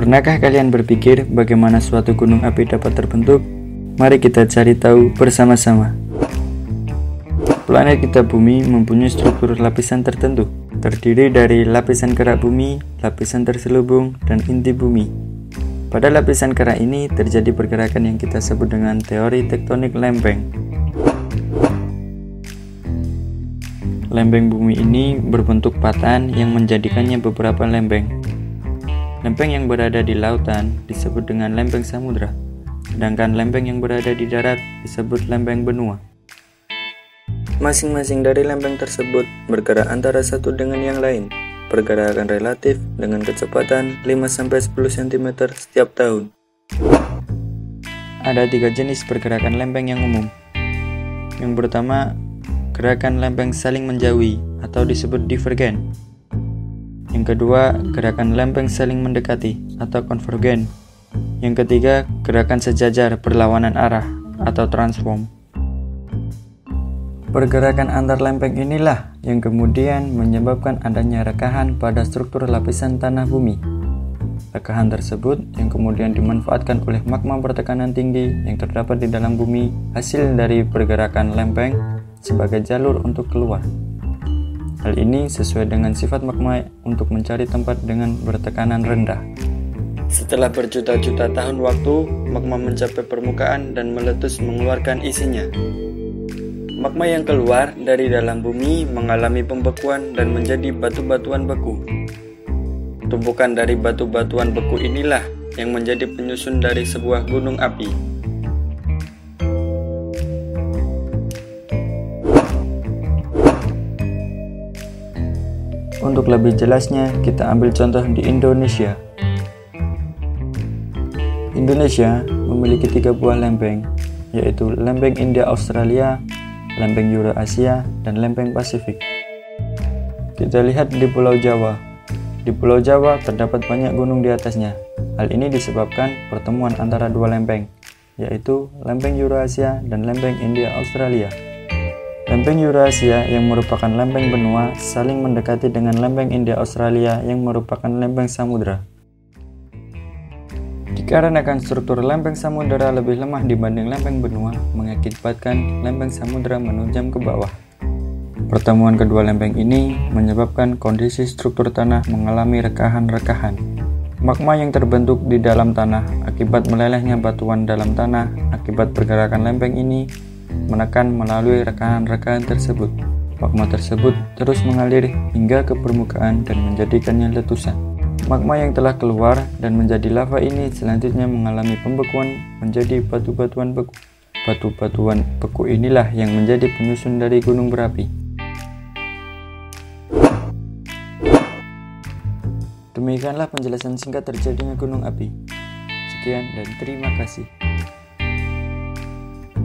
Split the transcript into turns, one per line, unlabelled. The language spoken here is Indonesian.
Pernahkah kalian berpikir bagaimana suatu gunung api dapat terbentuk? Mari kita cari tahu bersama-sama. Planet kita Bumi mempunyai struktur lapisan tertentu, terdiri dari lapisan kerak bumi, lapisan terselubung, dan inti bumi. Pada lapisan kerak ini terjadi pergerakan yang kita sebut dengan teori tektonik lempeng. Lempeng bumi ini berbentuk patahan yang menjadikannya beberapa lempeng. Lempeng yang berada di lautan disebut dengan lempeng samudra, sedangkan lempeng yang berada di darat disebut lempeng benua. Masing-masing dari lempeng tersebut bergerak antara satu dengan yang lain. Pergerakan relatif dengan kecepatan 5-10 cm setiap tahun. Ada 3 jenis pergerakan lempeng yang umum. Yang pertama, gerakan lempeng saling menjauhi atau disebut divergen. Yang kedua, gerakan lempeng saling mendekati atau konvergen. Yang ketiga, gerakan sejajar berlawanan arah atau transform. Pergerakan antar lempeng inilah yang kemudian menyebabkan adanya rekahan pada struktur lapisan tanah bumi. Rekahan tersebut yang kemudian dimanfaatkan oleh magma bertekanan tinggi yang terdapat di dalam bumi hasil dari pergerakan lempeng sebagai jalur untuk keluar. Hal ini sesuai dengan sifat magma untuk mencari tempat dengan bertekanan rendah. Setelah berjuta-juta tahun waktu, magma mencapai permukaan dan meletus mengeluarkan isinya. Magma yang keluar dari dalam bumi mengalami pembekuan dan menjadi batu-batuan beku. Tumpukan dari batu-batuan beku inilah yang menjadi penyusun dari sebuah gunung api. Untuk lebih jelasnya, kita ambil contoh di Indonesia. Indonesia memiliki 3 buah lempeng, yaitu lempeng India-Australia, lempeng Eurasia, dan lempeng Pasifik. Kita lihat di Pulau Jawa. Di Pulau Jawa terdapat banyak gunung di atasnya. Hal ini disebabkan pertemuan antara 2 lempeng, yaitu lempeng Eurasia dan lempeng India-Australia. Lempeng Eurasia yang merupakan lempeng benua saling mendekati dengan lempeng India-Australia yang merupakan lempeng samudra. Dikarenakan struktur lempeng samudra lebih lemah dibanding lempeng benua, mengakibatkan lempeng samudra menunjam ke bawah. Pertemuan kedua lempeng ini menyebabkan kondisi struktur tanah mengalami rekahan-rekahan. Magma yang terbentuk di dalam tanah akibat melelehnya batuan dalam tanah akibat pergerakan lempeng ini menekan melalui rekahan-rekahan tersebut. Magma tersebut terus mengalir hingga ke permukaan dan menjadikannya letusan. Magma yang telah keluar dan menjadi lava ini selanjutnya mengalami pembekuan menjadi batu-batuan beku. Batu-batuan beku inilah yang menjadi penyusun dari gunung berapi. Demikianlah penjelasan singkat terjadinya gunung api. Sekian dan terima kasih.